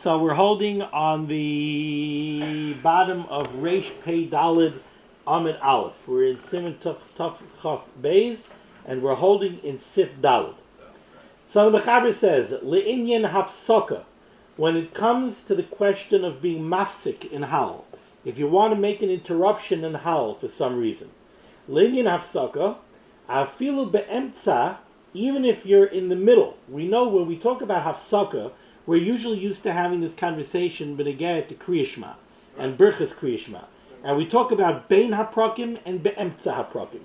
So we're holding on the bottom of Reish Pei Dalid Amid Aleph. We're in Siman Tuf Chaf Beis, and we're holding in Sif Dalid. So the Mechaber says, Le'inyan hafsaka, when it comes to the question of being mafsik in Hal, if you want to make an interruption in Hal for some reason, Le'inyan hafsaka, afilu be'emtza, even if you're in the middle. We know when we talk about hafsaka, we're usually used to having this conversation b'negeh to Kriyashma and Birchas Kriyashma. And we talk about Bein HaPrakim and Be'emtza HaPrakim.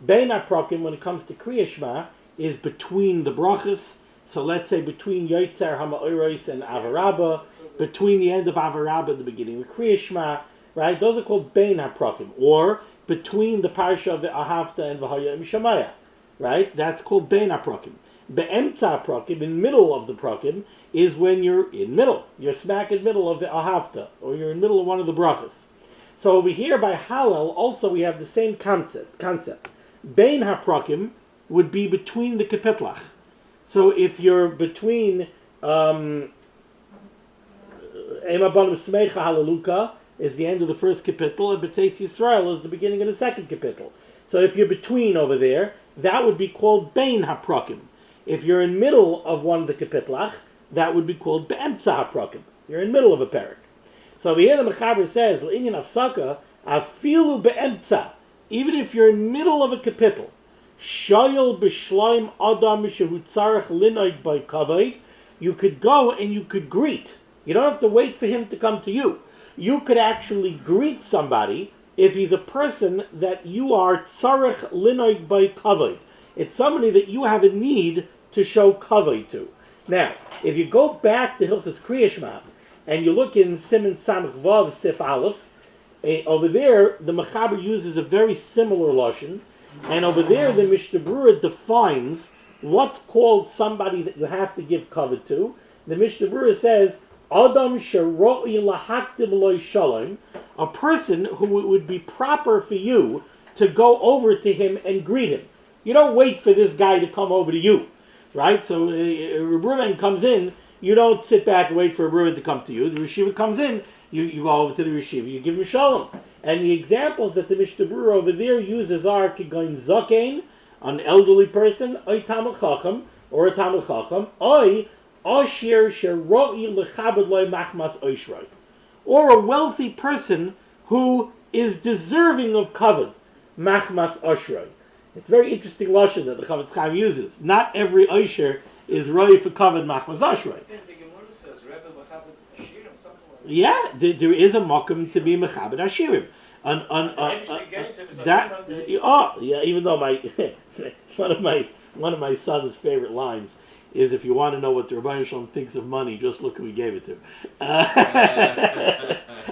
Bein HaPrakim, when it comes to Kriyashma, is between the brachas. So let's say between Yoitzer HaMa'oros and Avarabba, between the end of Avarabba and the beginning of Kriyashma, right? Those are called Bein HaPrakim. Or between the Parsha of the Ahavta and V'haya Mishamaya, right? That's called Bein HaPrakim. Be'emtza HaPrakim, in the middle of the Prakim, is when you're in middle. You're smack in middle of the Ahavta, or you're in middle of one of the brachas. So over here by Hallel, also we have the same concept. Bein HaPrakim would be between the Kepitlach. So if you're between Ema Banim Smecha Halaluka is the end of the first kapitel, and B'Tzeis Yisrael is the beginning of the second kapitel. So if you're between over there, that would be called Bein HaPrakim. If you're in middle of one of the Kepitlach, that would be called Be'emtza HaPrakim. You're in middle of a parak. So over here the Mechaber says, L'inyan Afsaka, Afilu Be'emtza, even if you're in middle of a kapitel, Shayel B'Shleim Adam Shehu Tzarech Linoig by Kavod, you could go and you could greet. You don't have to wait for him to come to you. You could actually greet somebody if he's a person that you are Tzarech Linoig by Kavod. It's somebody that you have a need to show kavod to. Now, if you go back to Hilchas Kriyashma and you look in Siman Samach Vav Sif Aleph, over there the Mechaber uses a very similar lashon, and over there the Mishnah Berurah defines what's called somebody that you have to give kavod to. The Mishnah Berurah says, Adam shero'i lahaktim loy shalom, a person who it would be proper for you to go over to him and greet him. You don't wait for this guy to come over to you, right? So Reuben comes in, you don't sit back and wait for Reuben to come to you. The Rishiva comes in, you go over to the Rishiva, you give him shalom. And the examples that the Mishnah Berurah over there uses are Kigoin Zakein, an elderly person, Oy Tamil Chacham, or a Tamil Chacham, Oy Ashir Shero'i Lechabed Loy Machmas Oishroi, or a wealthy person who is deserving of kavod, Machmas Oshroi. It's very interesting lashon that the Chavetz Chaim uses. Not every Oisher is roi for kavod Machmas Oshroi. Yeah, there is a makom to be mechabed ashirim. Even though one of my son's favorite lines is, if you want to know what the Rebbeinu Shalom thinks of money, just look who he gave it to.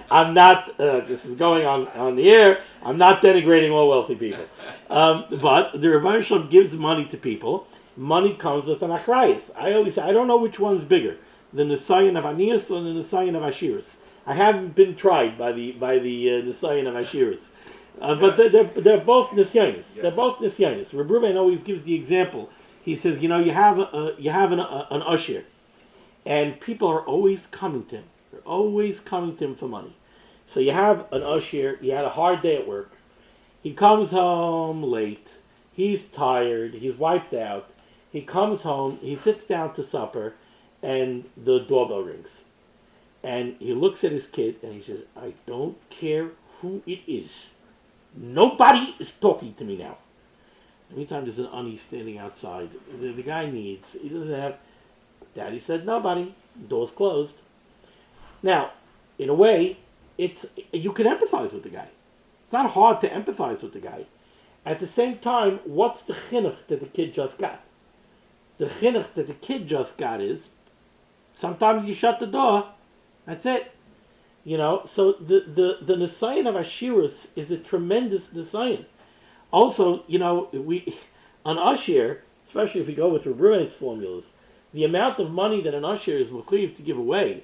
I'm not, this is going on the air, I'm not denigrating all wealthy people. But the Rebbeinu Shalom gives money to people. Money comes with an achrayus. I always say, I don't know which one's bigger, the Nisayan of Anias or the Nisayan of Ashiris. I haven't been tried by the Nisayan of Ashiris. But they're both Nisyanis. Yeah. They're both Nisyanis. Reb Reuven always gives the example. He says, you have an usher, and people are always coming to him. They're always coming to him for money. So you have an usher. He had a hard day at work. He comes home late. He's tired. He's wiped out. He comes home. He sits down to supper, and the doorbell rings. And he looks at his kid, and he says, I don't care who it is. Nobody is talking to me now. Anytime there's an ani standing outside, the guy needs, he doesn't have, Daddy said nobody, door's closed. Now, in a way, you can empathize with the guy. It's not hard to empathize with the guy. At the same time, what's the chinuch that the kid just got? The chinuch that the kid just got is, sometimes you shut the door, that's it. So the Nisayan of Ashirus is a tremendous Nisayan. Also, an usher, especially if we go with Reuben's formulas, the amount of money that an usher is mechuyev to give away,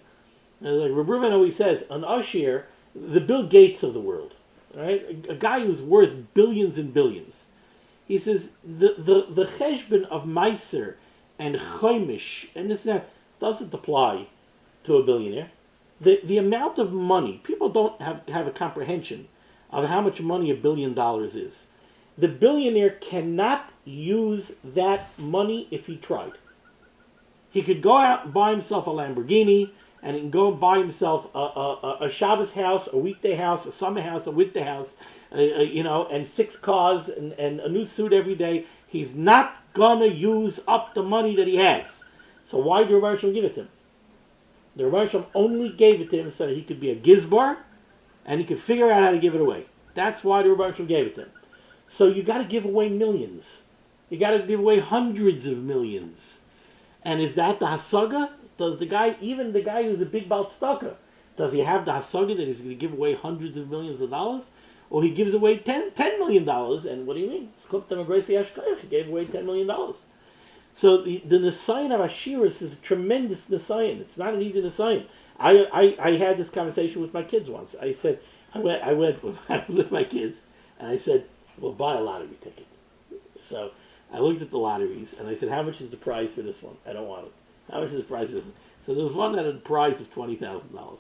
like Reuben always says, an usher, the Bill Gates of the world, right? A guy who's worth billions and billions. He says the cheshbon of Meiser and Chaimish and this and that doesn't apply to a billionaire. The amount of money, people don't have a comprehension of how much money $1 billion is. The billionaire cannot use that money if he tried. He could go out and buy himself a Lamborghini, and he can go and buy himself a Shabbos house, a weekday house, a summer house, a winter house, and 6 cars and a new suit every day. He's not gonna use up the money that he has. So why did Rebbe Shalom give it to him? The Rebbe Shalom only gave it to him so that he could be a gizbar, and he could figure out how to give it away. That's why the Rebbe Shalom gave it to him. So you got to give away millions. You got to give away hundreds of millions. And is that the hasaga? Does even the guy who's a big balt stalker, does he have the hasaga that he's going to give away hundreds of millions of dollars? Or he gives away $10 million, and what do you mean? He gave away $10 million. So the Nisayan of Ashiris is a tremendous Nisayan. It's not an easy Nisayan. I had this conversation with my kids once. I said, I went with my kids, and I said, we'll buy a lottery ticket. So I looked at the lotteries, and I said, how much is the prize for this one? I don't want it. How much is the prize for this one? So there was one that had a prize of $20,000.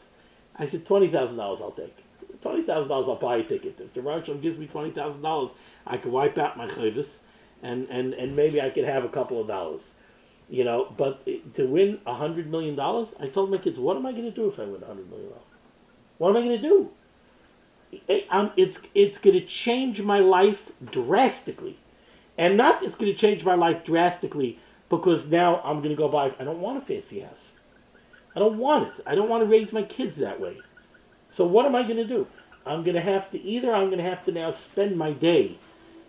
I said, $20,000 I'll take. $20,000 I'll buy a ticket. If the Rosh gives me $20,000, I could wipe out my chayvus, and maybe I could have a couple of dollars. But to win $100 million, I told my kids, what am I going to do if I win $100 million? What am I going to do? It's going to change my life drastically. And not it's going to change my life drastically because now I'm going to go buy, I don't want a fancy house. I don't want it. I don't want to raise my kids that way. So what am I going to do? I'm going to have to now spend my day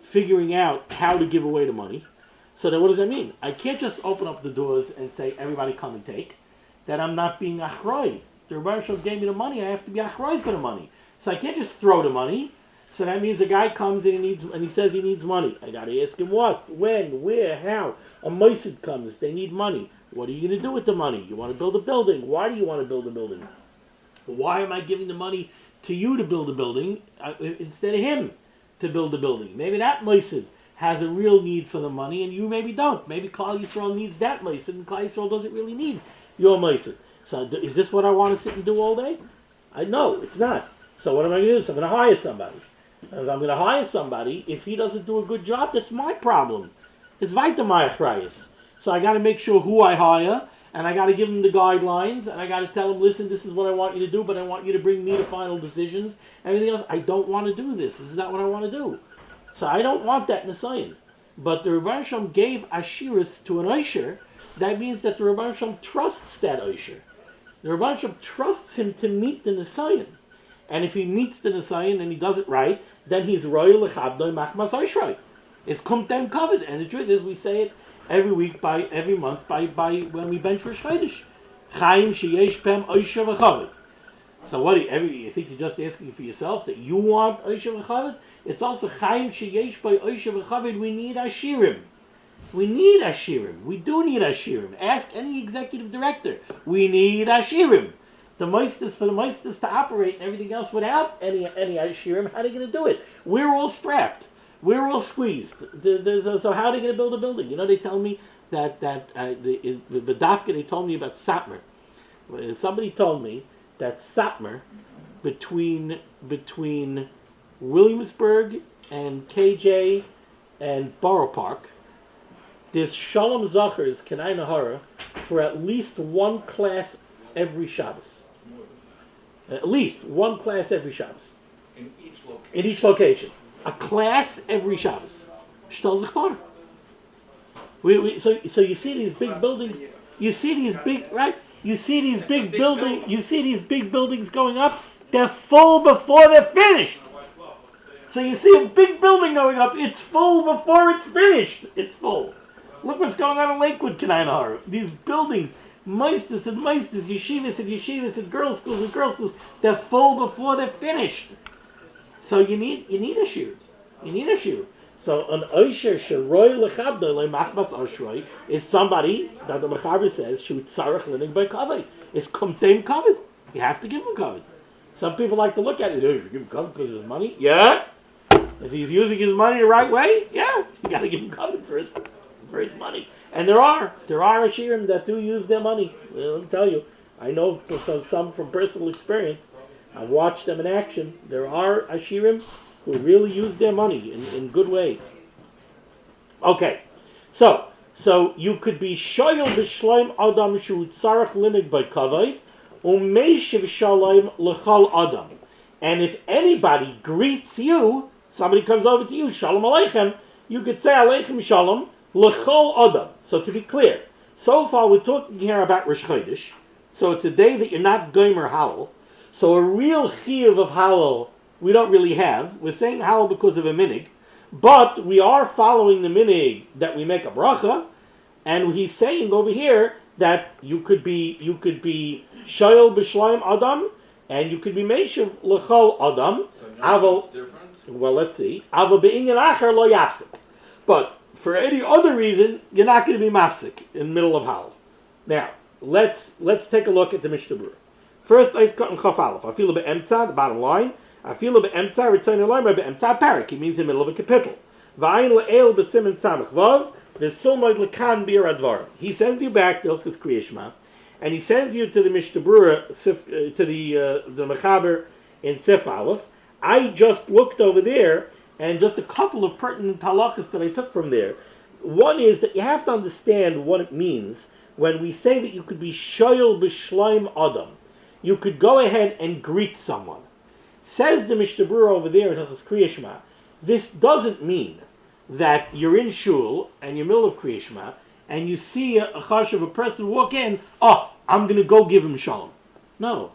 figuring out how to give away the money. So then what does that mean? I can't just open up the doors and say, everybody come and take. That I'm not being achroi. The Rebbe Shalom gave me the money, I have to be achroi for the money. So I can't just throw the money. So that means a guy comes in and he says he needs money. I got to ask him what, when, where, how. A moisid comes, they need money. What are you going to do with the money? You want to build a building. Why do you want to build a building? Why am I giving the money to you to build a building instead of him to build a building? Maybe that moisid has a real need for the money and you maybe don't. Maybe Klal Yisrael needs that moisid and Klal Yisrael doesn't really need your moisid. So is this what I want to sit and do all day? No, it's not. So what am I going to do? So I'm going to hire somebody. And if I'm going to hire somebody, if he doesn't do a good job, that's my problem. It's weiter my achrayus. So I got to make sure who I hire, and I got to give him the guidelines, and I got to tell him, listen, this is what I want you to do, but I want you to bring me the final decisions. Everything else, I don't want to do this. This is not what I want to do. So I don't want that Nisayan. But the Rebbe Shalom gave Ashiris to an Oisher. That means that the Rebbe Shalom trusts that Oisher. The Rebbe Shalom trusts him to meet the Nisayan. And if he meets the Nisayan and he does it right, then he's royal lechabdoi machmas oishroi. It's kumtem covered. And the truth is, we say it every week, every month, by when we bench Rosh Chodesh. Chaim sheyesh pem oisher v'chavod. So what? You think you're just asking for yourself that you want oisher v'chavod? It's also chaim sheyesh by oisher v'chavod. We need ashirim. We need ashirim. We do need ashirim. Ask any executive director. We need ashirim. The moistest for the moistest to operate and everything else without any ashirim, how are they going to do it? We're all strapped. We're all squeezed. So how are they going to build a building? They tell me that the Bedafka, they told me about Satmar. Somebody told me that Satmar, between Williamsburg and KJ and Borough Park, there's Shalom Zachars, Kenai Nahara, for at least one class every Shabbos. At least one class every Shabbos. In each location. In each location. A class every Shabbos. Shtel Zechvar. So you see these big buildings. You see these big, right? You see these big buildings. You see these big buildings going up. They're full before they're finished. So you see a big building going up. It's full before it's finished. It's full. Look what's going on in Lakewood, Kenai Nahara. These buildings. Meisters and meisters, yeshivas and girls' schools, they're full before they're finished. So you need a shir. You need a shir. So an oisher sheroy lechabdoi lemachmas oshroi is somebody that the Mechaber says should tzarech linig by kavod. It's kumtem kavod. You have to give him kavod. Some people like to look at it. You give him kavod because of his money. Yeah. If he's using his money the right way, yeah, you got to give him kavod for his money. And there are ashirim that do use their money. Let me tell you, I know some from personal experience. I've watched them in action. There are Ashirim who really use their money in good ways. Okay, so you could be shoyel b'shleim adam shu tzarach linig by kavod umeishiv shalom l'chal adam. And if anybody greets you, somebody comes over to you, shalom aleichem, you could say aleichem shalom l'chal adam. So to be clear, so far we're talking here about Rosh Chodesh. So it's a day that you're not gomer halal. So a real chiyuv of halal we don't really have. We're saying halal because of a minig. But we are following the minig that we make a bracha, and he's saying over here that you could be shayel b'shleim adam, and you could be meishav l'chol adam. So it's different. Well, let's see. Avo be'inyan acher lo yafsik. But for any other reason, you're not going to be mafsik in the middle of halal. Now let's take a look at the Mishnah Berurah. First, Eis cut and chaf aleph. I feel a bit emtza, the bottom line. I feel a bit emtza, return alarm, a bit emtza parak. It means in the middle of a kapitel. V'ayin le'el b'simen samach vav, v'silmod l'kan bir advar. He sends you back to Hilchos Kriya Shema, and he sends you to the Mishnah Berurah, to the Mechaber in Seif Aleph. I just looked over there, and just a couple of pertinent halachas that I took from there. One is that you have to understand what it means when we say that you could be shoyel b'shleim adam. You could go ahead and greet someone. Says the Mishnah Berurah over there in Hilchos Kriya Shema, this doesn't mean that you're in shul and you're middle of Kriya Shema and you see a chash of a person walk in, I'm going to go give him shalom. No,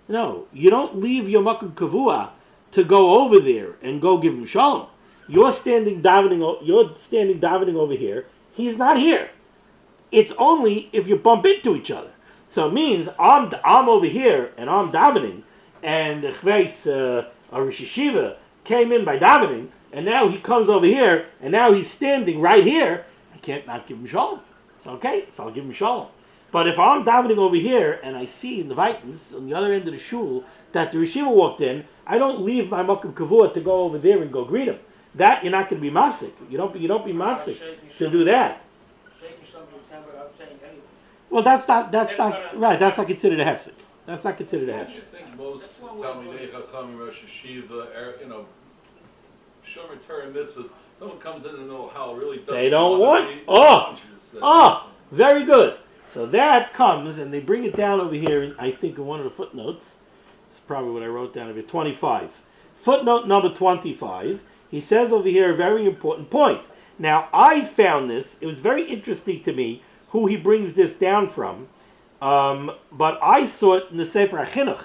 you don't leave your makom kavua to go over there and go give him shalom. You're standing davening over here. He's not here. It's only if you bump into each other. So it means I'm over here and I'm davening, and the Chveis, a Rosh Yeshiva, came in by davening, and now he comes over here, and now he's standing right here. I can't not give him shalom. It's okay, so I'll give him shalom. But if I'm davening over here, and I see in the Vitins, on the other end of the shul, that the Yeshiva walked in, I don't leave my makom kavua to go over there and go greet him. That you're not going to be mafsik. You don't be mafsik to do that. Well, that's not right. That's not considered a hefsek. That's not considered a hefsek. I think most Talmidei Chacham, Rosh Yeshiva, Shomer Torah mitzvahs, someone comes in and know how really doesn't. They don't want. Very good. So that comes, and they bring it down over here. I think in one of the footnotes. It's probably what I wrote down over 25. Footnote number 25. He says over here a very important point. Now I found this. It was very interesting to me who he brings this down from. But I saw it in the Sefer HaChinuch.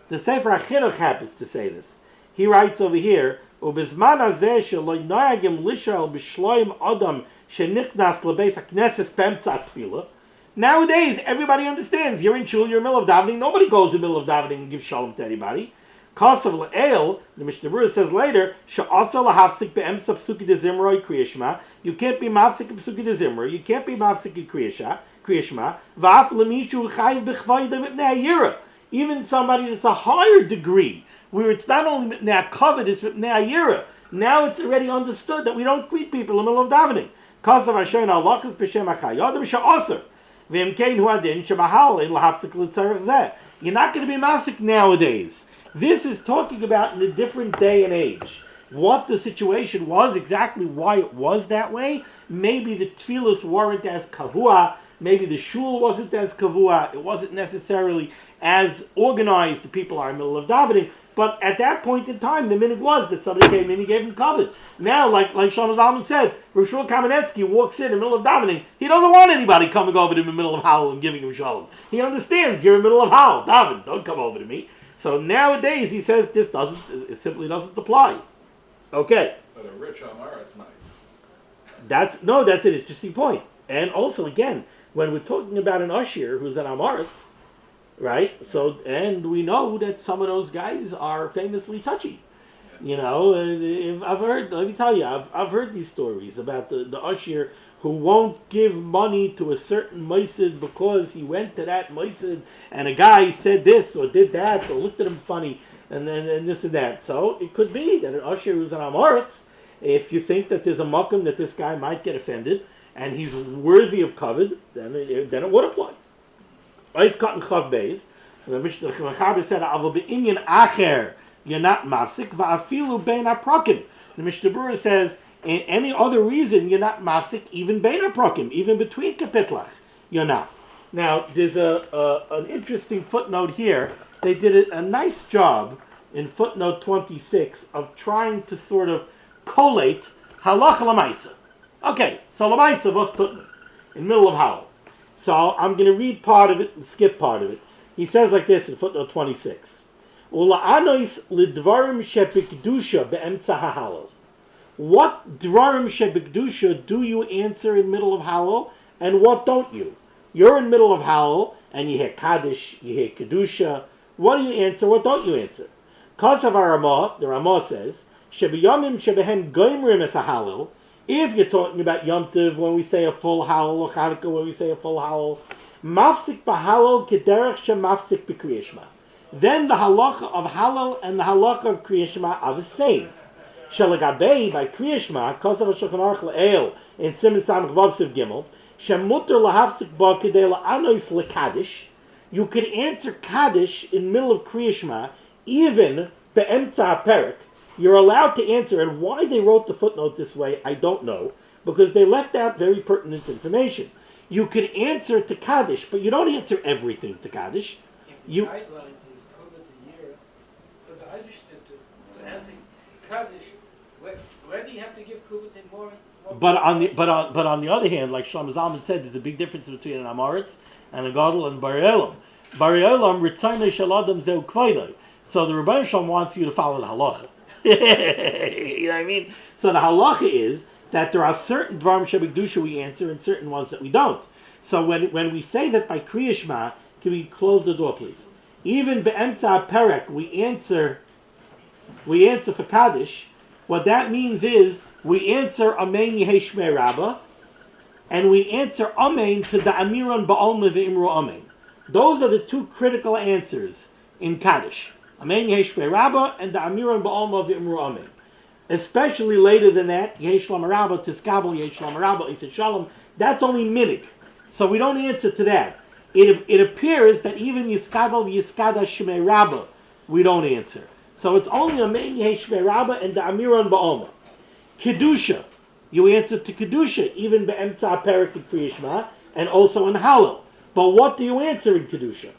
The Sefer HaChinuch happens to say this. He writes over here, "Ubizman hazeh shelo noyagim lishal b'shloim adam shenichnas lebeis hakneses b'emtza tefillah." Nowadays, everybody understands. You're in shul, you're in the middle of davening. Nobody goes in the middle of davening and gives shalom to anybody. Kasav le'el, the Mishnah Berurah says later, she'asa lahafsik be'emtza psuki de zimroi kriya shema. You can't be mafsik in psuki de zimroi. You can't be mafsik in kriya shema. V'af lemishu chayiv b'chvayda mipnei hayira. Even somebody that's a higher degree, where it's not only mipnei covered, it's mipnei hayira. Now it's already understood that we don't greet people in the middle of davening. Kasav hashayin halachas b'shem hachayadim she'aser. V'imkein hu adin shebahal lahafsik l'tzarech zeh. You're not going to be mafsik nowadays. This is talking about in a different day and age. What the situation was, exactly why it was that way. Maybe the tefillos weren't as kavua. Maybe the shul wasn't as kavua. It wasn't necessarily as organized. The people are in the middle of davening. But at that point in time, the minute was that somebody came in and he gave him covet. Now, like Shlomo Zalman said, Rav Shmuel Kamenetsky walks in the middle of davening. He doesn't want anybody coming over to him in the middle of Howell and giving him shalom. He understands you're in the middle of Howell. Daven, don't come over to me. So nowadays, he says it simply doesn't apply. Okay. But a rich Amaretz might. That's an interesting point. And also, again, when we're talking about an Usher who's an Amaretz, right? So, and we know that some of those guys are famously touchy. You know, I've heard. Let me tell you, I've heard these stories about the Usher who won't give money to a certain Mosid because he went to that Mosid and a guy said this or did that or looked at him funny and this and that. So it could be that an Usher who's an Amaretz, if you think that there's a makom that this guy might get offended and he's worthy of covet, then it would apply. Oif Cotton Chav Beis. The Mishnah Berurah said, "Avol be'inyan acher you're not mafsik va'afilu bein haprokim." The Mishnah Berurah says, "In any other reason you're not mafsik, even bein haprokim, even between kapitlach, you're not." Now, there's an interesting footnote here. They did a nice job in footnote 26 of trying to sort of collate halacha lamaisa. Okay, so lamaisa was tutman in the middle of Howell. So I'm going to read part of it and skip part of it. He says like this in footnote 26. Ula'anois lidvarim shebikdusha be'emtza ha'halal. What dvarim shebikdusha do you answer in the middle of Hallel, and what don't you? You're in the middle of Hallel, and you hear Kaddish, you hear Kedusha. What do you answer, what don't you answer? Kasav Ramah, the Ramah says, Shebiyamim shebehem goimrim es ha'halel. If you're talking about Yom Tov, when we say a full Hallel, or Chanukah, when we say a full Hallel, mafsik b'Hallel kederech shemafsik b'Kriyas Shema. Then the halacha of Hallel and the halacha of Kriyas Shema are the same. Shalagabei by Kriyas Shema, Kasav HaShulchan Aruch Le'el in Siman Samach Vav Siv Gimel, shemuter lahafsik ba kedei la'anois lekadish. You could answer Kaddish in the middle of Kriyas Shema, even be'emtza ha'perek. You're allowed to answer, and why they wrote the footnote this way, I don't know, because they left out very pertinent information. You could answer to Kaddish, but you don't answer everything to Kaddish. You guidelines is covered the year for the Irish to answer Kaddish. Where do you have to give Kubat more? But on the other hand, like Shlomo Zalman said, there's a big difference between an Amoritz and a Gadol and Bari Olam. Bari Olam ritzayne shaladam zeu kvaydai. So the Rebbeinu Shalom wants you to follow the halacha. You know what I mean? So the halacha is that there are certain dvarim shebikdusha we answer and certain ones that we don't. So when we say that by Kriyas Shema, can we close the door, please? Even be'emtza perek we answer for Kaddish. What that means is we answer Amen Yehei Shmei Rabbah, and we answer Amen to the Amiron Ba'alma Ve'imru Amen. Those are the two critical answers in Kaddish. Amen Yehei Shmei Rabbah and the Amiron Ba'alma Ve'imru Amen. Especially later than that, Yehei Shalom Rabbah, Tiskabel Yehei Shalom Rabbah, Yisad Shalom, that's only minig. So we don't answer to that. It appears that even Yiskadal Yiskada Shmei Rabbah, we don't answer. So it's only Amen Yehei Shmei Rabbah and the Amiron Ba'alma. Kedusha, you answer to Kedusha, even be'emtza perek in Kriyas Shema, and also in Hallel. But what do you answer in Kedusha?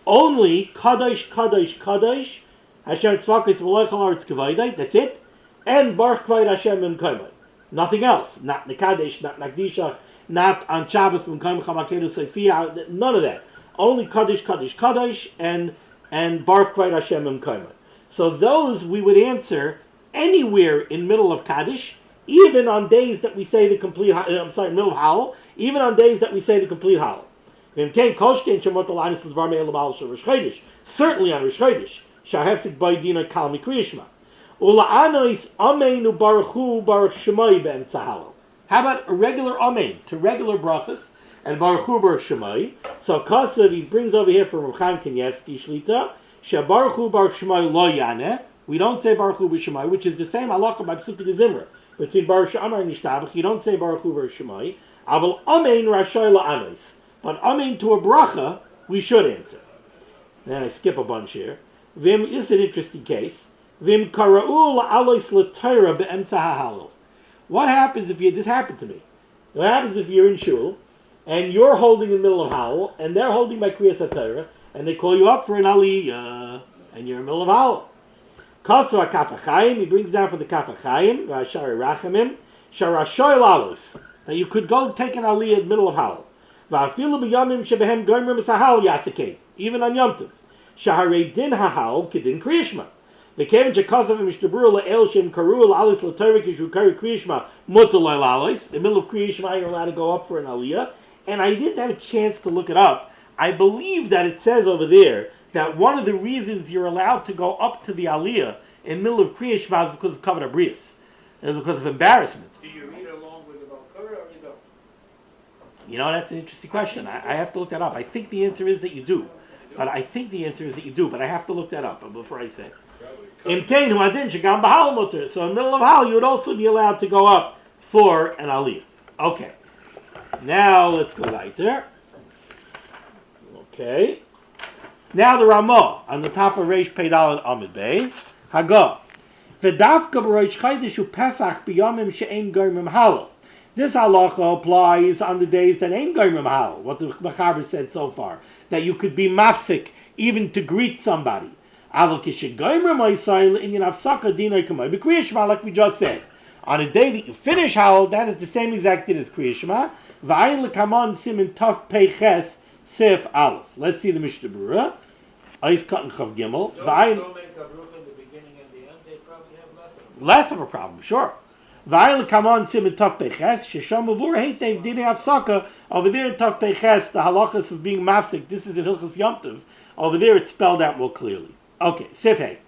Only Kadosh, Kadosh, Kadosh, Hashem Tzvakos V'lochal Aretz Kavayday, that's it, and Baruch Kvayid Hashem M'Kaimai. Nothing else. Not Nekadesh, not Nagdisha, not on Shabbos M'Kaim Chamakedu Seifiyah, none of that. Only Kadosh, Kadosh, Kadosh, and Baruch Kvayid Hashem M'Kaimai. So those we would answer anywhere in middle of Kaddish, even on days that we say the complete, middle of Hallel, even on days that we say the complete Hallel. Certainly on Rosh Chodesh. Shahefsik Baydina Kalmi Kriyashma. Ula'anois Ameinu Baruchu Baruch Shemai be'emtza Hallel. How about a regular Amen to regular brachas and Baruchu Baruch Shemai? So Kasav he brings over here from Ruchan Kanievsky Shlita. Shabaruchu Baruch Shemai lo yaneh. We don't say Baruch Hu B'Shemai, which is the same halacha by Psuki de Zimra. Between Baruch She'amar and Nishtabach, you don't say Baruch Hu B'Shemai. Aval Amen Rashay La'anos. But Amen to a bracha, we should answer. Then I skip a bunch here. Vim is an interesting case. Vim Kara'u La'alois L'Torah Be'emtza HaHalel. What happens if this happened to me? What happens if you're in shul, and you're holding in the middle of Hallel, and they're holding by Kriyas HaTorah, and they call you up for an aliyah, and you're in the middle of Hallel. Kasva Kafachayim, he brings down for the Kafachayim, Shari Rachamim, Sharashoy Lalos, that you could go take an aliyah in the middle of Hallel. Va'afilu b'yamim shebehem goimrim esahal yasakei, even on Yom Tov. Shaharei din hahal kedin Kriyas Shema. V'kevin shekasav Mishnah Berurah le'el shem karu la'alis l'torah kishu kari Kriyas Shema mutal la'alis. In the middle of Kriyas Shema, you're allowed to go up for an aliyah. And I didn't have a chance to look it up. I believe that it says over there that one of the reasons you're allowed to go up to the aliyah in the middle of Kriyas Shema is because of kavod abrius. It's because of embarrassment. Do you read along with the Balkura or you don't? You know, that's an interesting question. I have to look that up. I think the answer is that you do. But I have to look that up before I say. So in the middle of Hal, you would also be allowed to go up for an aliyah. Okay. Now let's go right there. Okay. Now the Ramah on the top of Reish Peidal Amid Beis. Haga. V'dafka b'Rosh Chodesh u'Pesach b'yomim she'ein goymim halal. This halacha applies on the days that ain't goymim halal. What the Mechaber said so far, that you could be mafsik even to greet somebody. Aval kishegoymim oisayil inyan afsaka dinay kamay b'Kriyas Shema, like we just said. On a day that you finish halal, that is the same exact thing as Kriyas Shema. V'ayin l'kamon simin taf peiches Seif Aleph. Let's see the Mishnah Berurah. Ice cut and chav gimel. Those who don't make a roof in the beginning and the end, they probably have Less of a problem, sure. V'ayil kamon simin taf peiches shesham avur heitev dinei afsaka. Over there in taf peiches, the halachas of being mafsik. This is in Hilchos Yom Tov. Over there, it's spelled out more clearly. Okay, Seif Hey.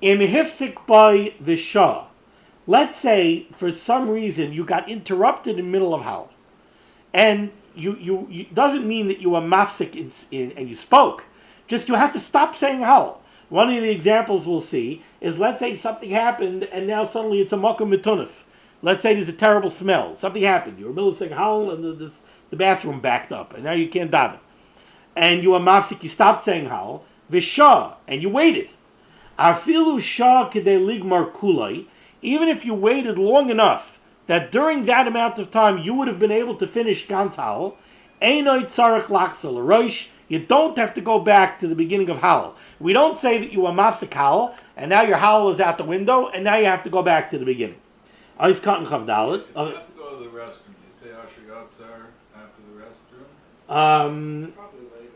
Im hifsik by v'shah. Let's say for some reason you got interrupted in the middle of Hal, and you doesn't mean that you were mafsik in and you spoke. Just you have to stop saying Hal. One of the examples we'll see is, let's say something happened and now suddenly it's a makom mitunif. Let's say there's a terrible smell. Something happened. You were in the middle of saying Hal and the bathroom backed up and now you can't daven. And you were mafsik, you stopped saying Hal, v'shah, and you waited. Afilu shah kedei ligmar kulai. Even if you waited long enough that during that amount of time you would have been able to finish Gans Hal, Einoi Tzarech Lachsel Rosh, you don't have to go back to the beginning of Hal. We don't say that you are mafsik Hal, and now your Hal is out the window, and now you have to go back to the beginning. Ais Katan Chav Dalet. If you have to go to the restroom, do you say Asher Yotzar after the restroom? Probably later.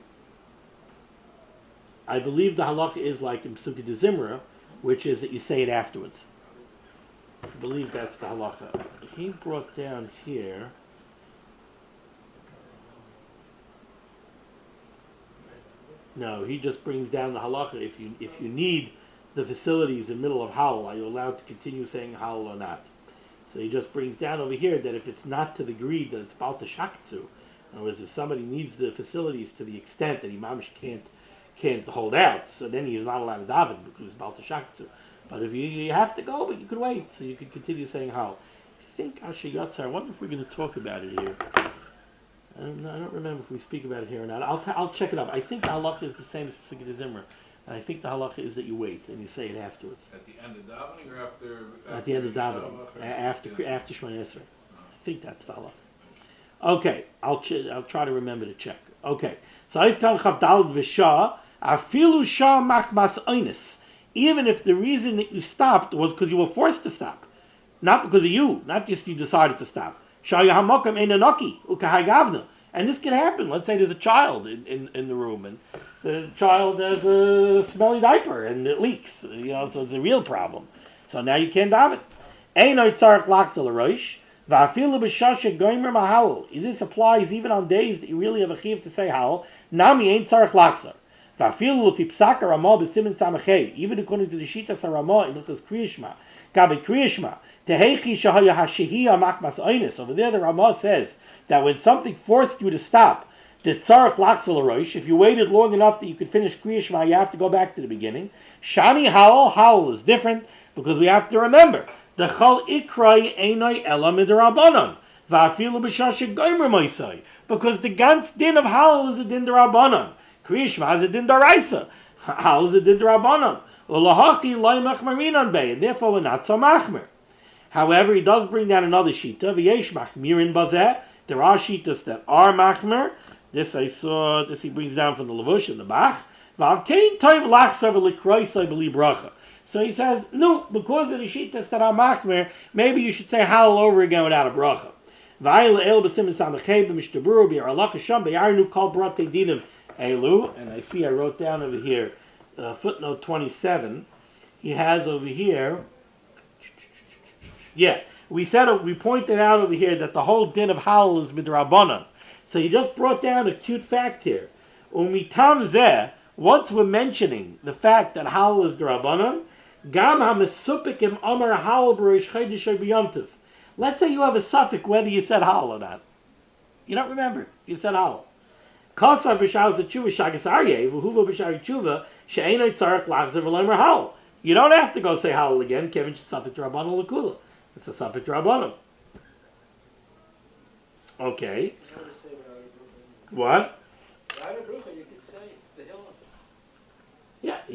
I believe the halacha is like in Pesukei de Zimra, which is that you say it afterwards. I believe that's the halacha. He brought down here. No, he just brings down the halacha. If you need the facilities in the middle of Hal, are you allowed to continue saying Hal or not? So he just brings down over here that if it's not to the degree that it's about the shakatsu, in other words, if somebody needs the facilities to the extent that Imamish can't hold out, so then he is not allowed to daven because it's about the shakatsu. But if you have to go, but you could wait, so you could continue saying Hal. I think Asher Yotzar, I wonder if we're going to talk about it here. I don't remember if we speak about it here or not. I'll check it up. I think the halacha is the same as Pesukei de Zimra. And I think the halacha is that you wait and you say it afterwards. At the end of davening or after? At the end of davening. After Shemona Esrei. I think that's the halacha. Okay, I'll try to remember to check. Okay, so Aizkan Chav Daled V'Shah, Afilu Shah Machmas Einis. Even if the reason that you stopped was because you were forced to stop. Not because of you, not just you decided to stop. And this can happen. Let's say there's a child in the room and the child has a smelly diaper and it leaks. So it's a real problem. So now you can't daven. This applies even on days that you really have a chiv to say Hal. Nami ain't tzarech laksar. Even according to the Shitas Ramah in Hilchos Kriyas Shema, Gabi Kriyas Shema, over there the Ramah says that when something forced you to stop, if you waited long enough that you could finish Kriyas Shema, you have to go back to the beginning. Shani Hal is different because we have to remember the Chal Ikrai Einoi Ela Midrabanan. Because the Gans din of Hal is a din derabanan. Kriyas Shema is a din daraisa. Hal is a din derabanan. And therefore we're not so machmer. However, he does bring down another shita. V'yesh machmirin bazeh. There are shitas that are machmer. This I saw. This he brings down from the Levush and the Bach. So he says, no, because of the shitas that are machmer, maybe you should say Hal all over again without a bracha. And I see I wrote down over here, footnote 27. He has over here. Yeah, we pointed out over here that the whole din of Hal is midrabanan. So he just brought down a cute fact here. Umitam zeh, once we're mentioning the fact that Hal is drabanan, gam ha-mesupikim amar Hal b'rosh chodesh b'yom tov. Let's say you have a suffix whether you said Hal or not. You don't remember. You said Hal. Kasar b'shal zetshuva shagas aryeh v'huva b'shar tshuva she'enoi tzarech lachzer v'lomer Hal. You don't have to go say Hal again. Kevin suffix drabanan l'kula. It's a suffix drabanan. Okay. What?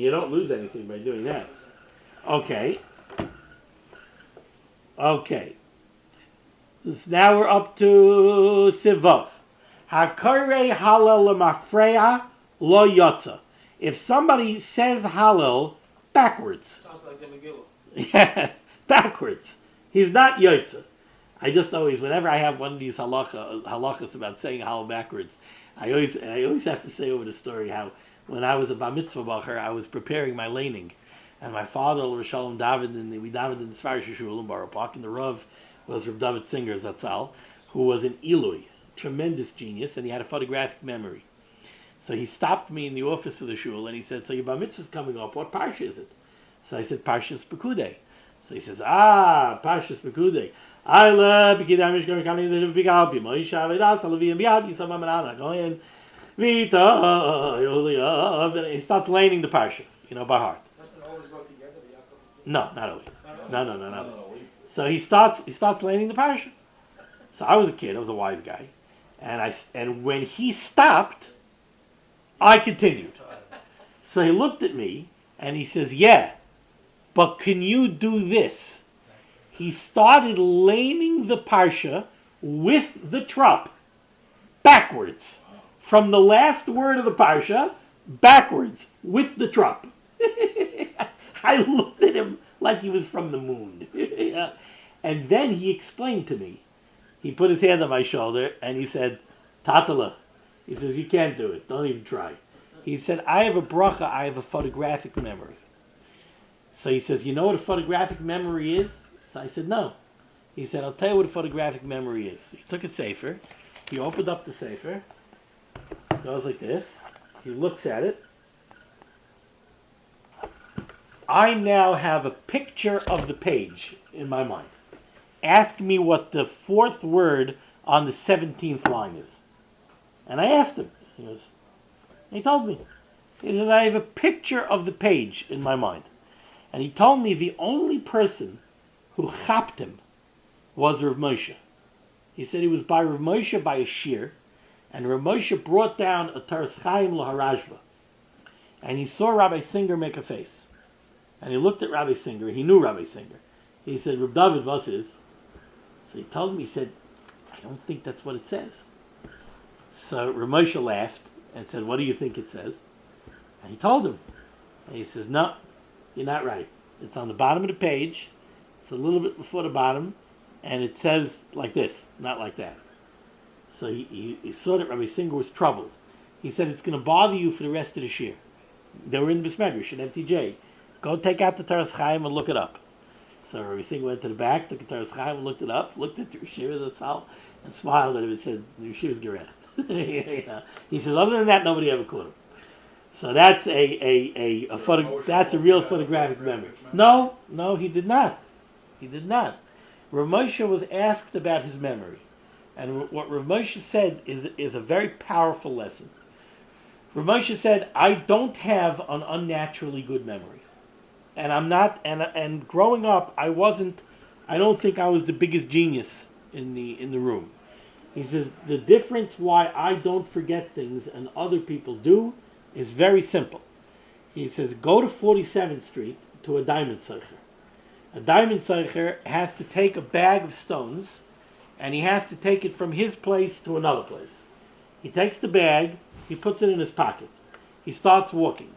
You don't lose anything by doing that. Okay. Okay. So now we're up to Sivov. Hakarei halal mafreya lo yotza. If somebody says halal backwards. Sounds like the Megillah. Yeah, backwards. He's not yotza. I just always, whenever I have one of these halachas about saying halal backwards, I always have to say over the story how when I was a bar mitzvah bacher, I was preparing my laning, and my father, Rishalom David, and we davened in the Svarish Shul in Borough Park, and the Rav was Rav David Singer Zatzal, who was an Eloi, tremendous genius, and he had a photographic memory. So he stopped me in the office of the shul, and he said, "So your bar mitzvah is coming up. What parsha is it?" So I said, "Parshas Pekudei." So he says, Parshas Pekudei. I love Bikidamish going to be Bigalbi. Moisha Vedas, Alavi and Biad, Yisamamana, go in. Vita, Yulia. He starts laning the parsha, by heart. Doesn't it always go together, the Yaakov? No, not always. No, not always. So he starts laning the parsha. So I was a kid, I was a wise guy. And when he stopped, I continued. So he looked at me and he says, "Yeah, but can you do this?" He started laning the parsha with the trop backwards. From the last word of the parsha, backwards with the trop. I looked at him like he was from the moon. And then he explained to me. He put his hand on my shoulder and he said, "Tatala," he says, "you can't do it. Don't even try." He said, "I have a bracha, I have a photographic memory." So he says, "You know what a photographic memory is?" So I said, "No." He said, "I'll tell you what a photographic memory is." He took a sefer, he opened up the sefer, goes like this, he looks at it. I now have a picture of the page in my mind. Ask me what the fourth word on the 17th line is. And I asked him. He told me. He says, "I have a picture of the page in my mind." And he told me the only person who chapped him was Rav Moshe. He said he was by Rav Moshe by a shir, and Rav Moshe brought down a Taras Chaim Laharajba. And he saw Rabbi Singer make a face. And he looked at Rabbi Singer, he knew Rabbi Singer. He said, "Rav David, was is?" So he told me, he said, "I don't think that's what it says." So Rav Moshe laughed and said, "What do you think it says?" And he told him. And he says, "No, you're not right. It's on the bottom of the page. It's a little bit before the bottom. And it says like this, not like that." So he saw that Rabbi Singer was troubled. He said, "It's going to bother you for the rest of the year." They were in Bismedrish, in MTJ. Go take out the Taras Chaim and look it up. So Rabbi Singer went to the back, took the Taras Chaim and looked it up, looked at the Rishir Zatzal, and smiled at him and said, "The Rishir is gerecht." He says, "Other than that, nobody ever caught him." So that's that's a real photographic memory. No, he did not. He did not. Rav Moshe was asked about his memory. And what Rav Moshe said is a very powerful lesson. Rav Moshe said, "I don't have an unnaturally good memory. And I'm not, and growing up, I don't think I was the biggest genius in the room." He says, "The difference why I don't forget things and other people do is very simple." He says, "Go to 47th Street to a diamond secher. A diamond secher has to take a bag of stones, and he has to take it from his place to another place. He takes the bag, he puts it in his pocket. He starts walking.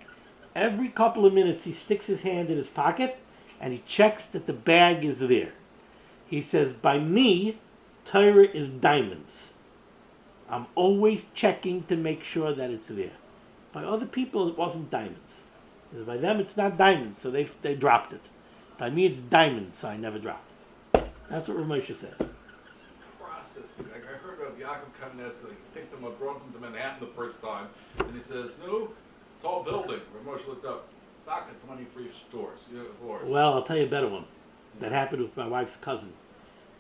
Every couple of minutes, he sticks his hand in his pocket, and he checks that the bag is there. He says, by me, Torah is diamonds. I'm always checking to make sure that it's there. By other people, it wasn't diamonds. Because by them, it's not diamonds, so they dropped it. By me, it's diamonds, so I never dropped it." That's what Rav Moshe said. Process. I heard of Yaakov Kamenetsky. He picked them up, brought them to Manhattan the first time, and he says, "No, tall building." Rav Moshe looked up. Back at 23 floors. Well, I'll tell you a better one. That happened with my wife's cousin.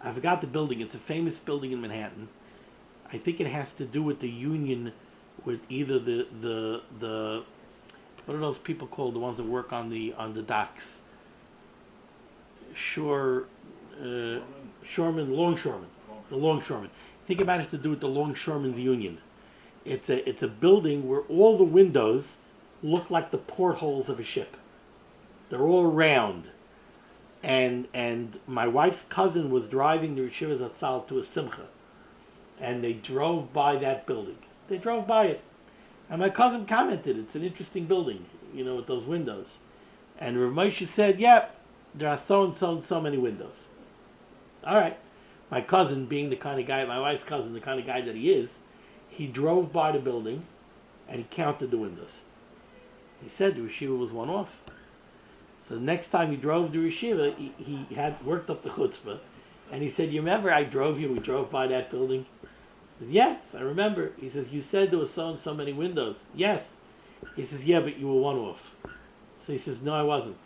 I forgot the building. It's a famous building in Manhattan. I think it has to do with the union with either the what are those people called, the ones that work on the docks? Longshoremen. The longshoremen. Think about it to do with the longshoremen's union. It's a building where all the windows look like the portholes of a ship. They're all round. And my wife's cousin was driving the Yeshiva Zatzal to a simcha, and they drove by that building. They drove by it, and my cousin commented, "It's an interesting building, with those windows." And Rav Moshe said, "Yeah, there are so and so and so many windows." All right, my cousin, being the kind of guy, my wife's cousin, the kind of guy that he is, he drove by the building, and he counted the windows. He said the yeshiva was one off. So the next time he drove to yeshiva, he had worked up the chutzpah, and he said, "You remember we drove by that building?" He said, "Yes, I remember." He says, "You said there was so and so many windows." "Yes." He says, "Yeah, but you were one off." So he says, "No, I wasn't.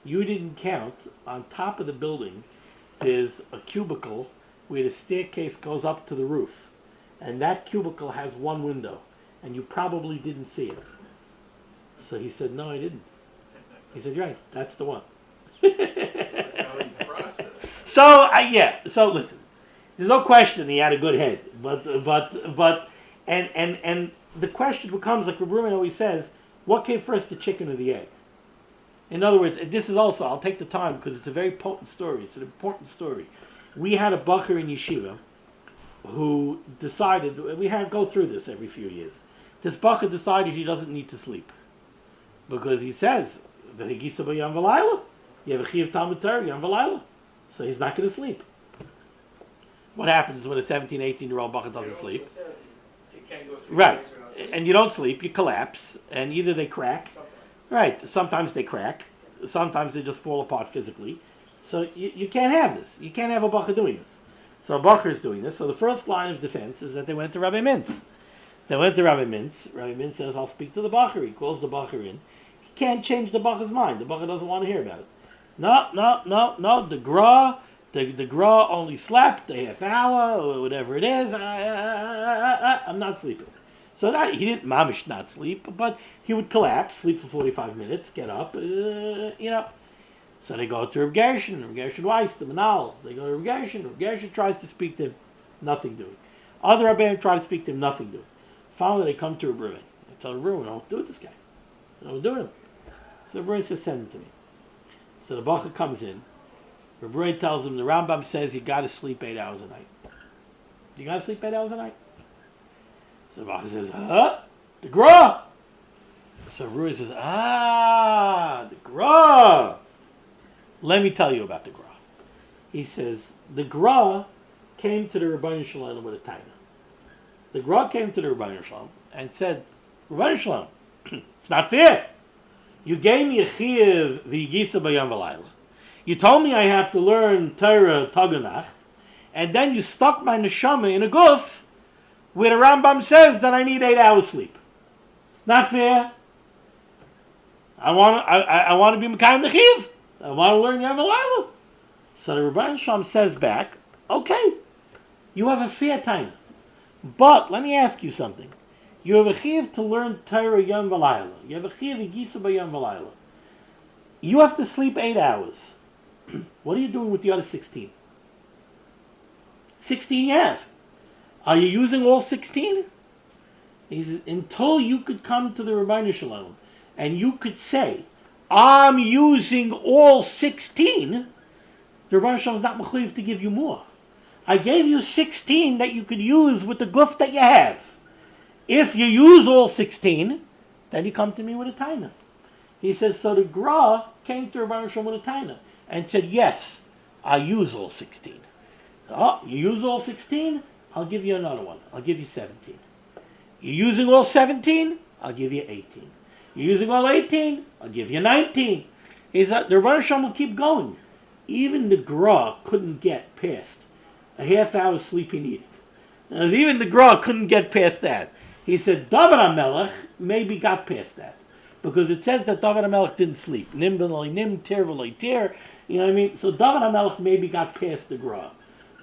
You didn't count. On top of the building, there's a cubicle where the staircase goes up to the roof, and that cubicle has one window, and you probably didn't see it." So he said, "No, I didn't." He said, "Right, that's the one." So listen, there's no question he had a good head, but the question becomes, like Rabbi Ruben always says, what came first, the chicken or the egg? In other words, and this is also, I'll take the time because it's a very potent story. It's an important story. We had a bacher in yeshiva who decided, go through this every few years. This bacher decided he doesn't need to sleep because he says, so he's not going to sleep. What happens when a 17, 18-year-old bacher doesn't sleep? Right. And you don't sleep, you collapse, and either they crack. Right. Sometimes they crack. Sometimes they just fall apart physically. So you can't have this. You can't have a bacher doing this. So a bacher is doing this. So the first line of defense is that they went to Rabbi Mintz. They went to Rabbi Mintz. Rabbi Mintz says, "I'll speak to the bacher." He calls the bacher in. Can't change the bacher's mind. The bacher doesn't want to hear about it. No. The gra only slept a half hour or whatever it is. I'm not sleeping. So he didn't mamish not sleep, but he would collapse, sleep for 45 minutes, get up, So they go to Reb Gershon Weiss, the Manal. They go to Reb Gershon tries to speak to him, nothing doing. Other Rabbeim try to speak to him, nothing doing. Finally they come to Reb Ruben. They tell Reb Ruben, "Don't do it, this guy. Don't do him." So Reb Ruben says, "Send him to me." So the bacher comes in. Reb Ruben tells him, the Rambam says you got to sleep 8 hours a night. You got to sleep 8 hours a night? So the bacher says, the gra. So Reb Ruben says, the gra. Let me tell you about the gra. He says, the gra came to the Rebbeinu Shalom with a taina. The gra came to the Rebbeinu Shalom and said, "Rebbeinu Shalom, it's not fair. You gave me a chiyuv v'yigisa b'yom v'layla. You told me I have to learn Torah Taganach, and then you stuck my neshama in a guf where the Rambam says that I need 8 hours sleep. Not fair. I want to be mekayim the chiyuv. I want to learn Yom v'layla." So the Rebbeinu Shalom says back, "Okay, you have a fair time, but let me ask you something. You have a chiyuv to learn Torah Yom v'layla. You have a chiyuv Yigisa b'Yom v'layla. You have to sleep 8 hours. What are you doing with the other 16? 16 you have. Are you using all 16? He says, until you could come to the Rebbeinu Shalom and you could say, I'm using all 16, the Rebbeinu Shalom is not mechuyev to give you more. I gave you 16 that you could use with the guf that you have. If you use all 16, then you come to me with a taina." He says, so the gra came to Rebbeinu Shalom with a taina and said, "Yes, I use all 16. Oh, you use all 16? I'll give you another one. I'll give you 17. You're using all 17? I'll give you 18. You're using all 18? I'll give you 19. He said, the Rebbeinu Shalom will keep going. Even the gra couldn't get past a half hour sleep he needed. Even the gra couldn't get past that. He said, David HaMelech maybe got past that. Because it says that David HaMelech didn't sleep. Nim b'noi nim, tir v'loi tir. You know what I mean? So David HaMelech maybe got past the gra.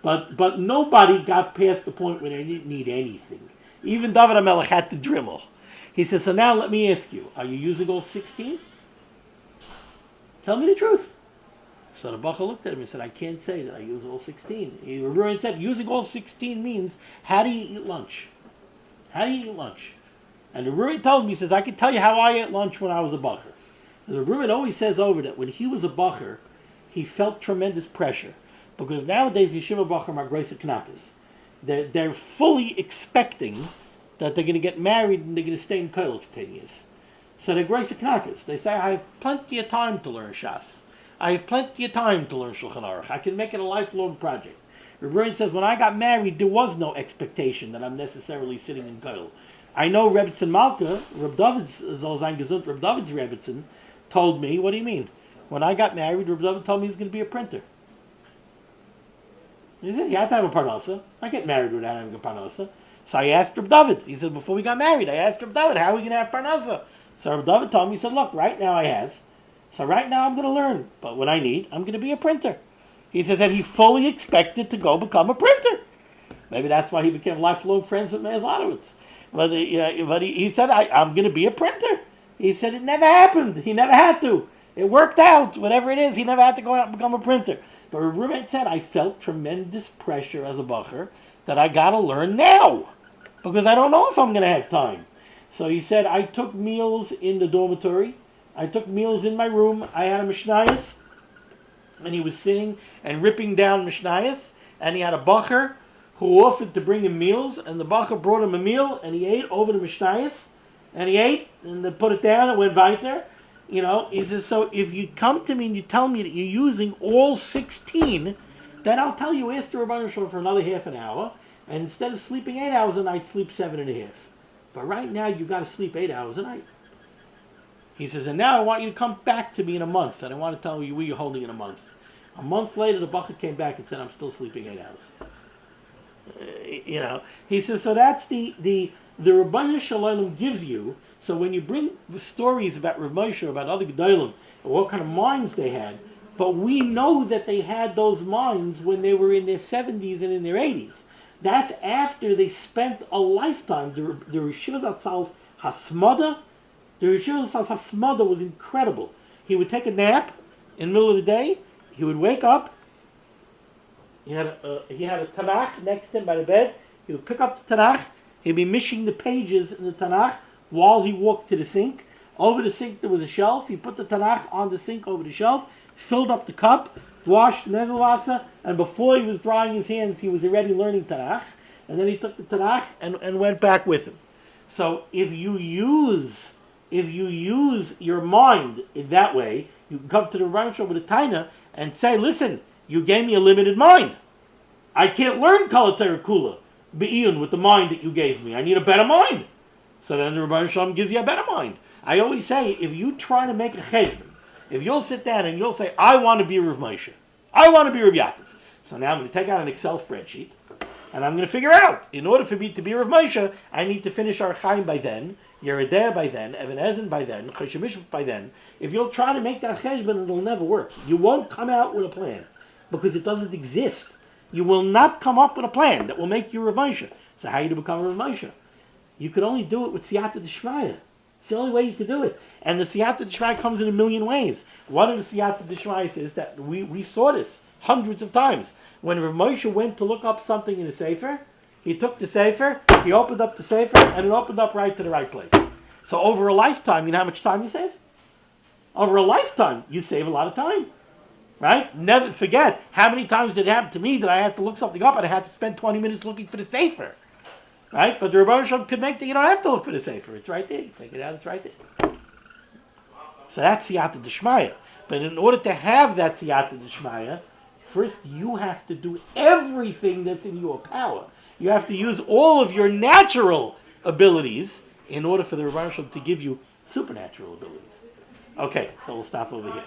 But nobody got past the point where they didn't need anything. Even David HaMelech had to dremel. He says, so now let me ask you, are you using all 16? Tell me the truth. So the bacher looked at him and said, I can't say that I use all 16. He said, using all 16 means, how do you eat lunch? How do you eat lunch? And the Reuben told me, he says, I can tell you how I ate lunch when I was a bacher. The Reuben always says over that when he was a bacher, he felt tremendous pressure. Because nowadays, yeshiva bacher are great knackers. They're fully expecting that they're going to get married and they're going to stay in Koil for 10 years. So they're great knackers. They say, I have plenty of time to learn Shas. I have plenty of time to learn Shulchan Aruch. I can make it a lifelong project. Rebbein says, when I got married, there was no expectation that I'm necessarily sitting in Koil. I know Rebbetzin Malka, Reb David's Zolzain Gesund, Reb David's Rebbetzin, told me, what do you mean? When I got married, Reb David told me he was going to be a printer. He said, you have to have a parnasa. I get married without having a parnasa. So I asked Reb David. He said, before we got married, I asked Reb David, how are we going to have parnasa? So Reb David told me, he said, look, right now I have. So right now I'm going to learn. But when I need, I'm going to be a printer. He says that he fully expected to go become a printer. Maybe that's why he became lifelong friends with Meir Zlotowitz. But he said, I'm going to be a printer. He said it never happened. He never had to. It worked out. Whatever it is, he never had to go out and become a printer. But Reuben said, I felt tremendous pressure as a bacher that I got to learn now. Because I don't know if I'm going to have time. So he said, I took meals in the dormitory. I took meals in my room. I had a Mishnayos. And he was sitting and ripping down Mishnayos. And he had a bacher who offered to bring him meals. And the bacher brought him a meal. And he ate over the Mishnayos. And he ate. And they put it down and went weiter. You know, he says, so if you come to me and you tell me that you're using all 16, then I'll tell you, ask the Rebbeinu Shalom for another half an hour. And instead of sleeping 8 hours a night, sleep 7.5. But right now, you got to sleep 8 hours a night. He says, and now I want you to come back to me in a month. And I want to tell you where you're holding in a month. A month later, the bucket came back and said, I'm still sleeping 8 hours. You know, he says, so that's the Rebbeinu Shalom gives you. So when you bring the stories about Rav Moshe, about other Gedolim, and what kind of minds they had, but we know that they had those minds when they were in their 70s and in their 80s. That's after they spent a lifetime. The Rishiva Zatzal's Hasmada, was incredible. He would take a nap in the middle of the day. He would wake up. He had a Tanakh next to him by the bed. He would pick up the Tanakh. He'd be mishing the pages in the Tanakh while he walked to the sink. Over the sink there was a shelf. He put the Tanakh on the sink over the shelf, filled up the cup, washed Negelwasser, and before he was drying his hands, he was already learning Tanakh. And then he took the Tanakh and went back with him. So if you use your mind in that way, you can come to the Rebbeinu Shalom with a taina and say, listen, you gave me a limited mind. I can't learn Kol HaTorah Kula Be'iyun with the mind that you gave me. I need a better mind. So then the Rebbeinu Shalom gives you a better mind. I always say, if you try to make a cheshbon, if you'll sit down and you'll say, I want to be Rav Moshe, I want to be Rav Yaakov. So now I'm going to take out an Excel spreadsheet, and I'm going to figure out, in order for me to be Rav Moshe, I need to finish Ar Chaim by then, Yerideh by then, Even Ezen by then, Choshen Mishpat by then. If you'll try to make that cheshbon, it'll never work. You won't come out with a plan, because it doesn't exist. You will not come up with a plan that will make you Rav Moshe. So how do you become Rav Moshe? You could only do it with Siyata D'Shmaya. It's the only way you could do it. And the Siyata D'Shmaya comes in a million ways. One of the Siyata D'Shmaya is that we saw this hundreds of times. When Rav Moshe went to look up something in a Sefer, he took the Sefer, he opened up the Sefer, and it opened up right to the right place. So over a lifetime, you know how much time you save? Over a lifetime, you save a lot of time. Right? Never forget, how many times did it happen to me that I had to look something up and I had to spend 20 minutes looking for the Sefer? Right? But the Rebbeinu Shalom could make that. You don't have to look for the Sefer. It's right there. You take it out, it's right there. So that's Siyata D'Shmaya. But in order to have that Siyata D'Shmaya, first you have to do everything that's in your power. You have to use all of your natural abilities in order for the Rebbeinu Shalom to give you supernatural abilities. Okay, so we'll stop over here.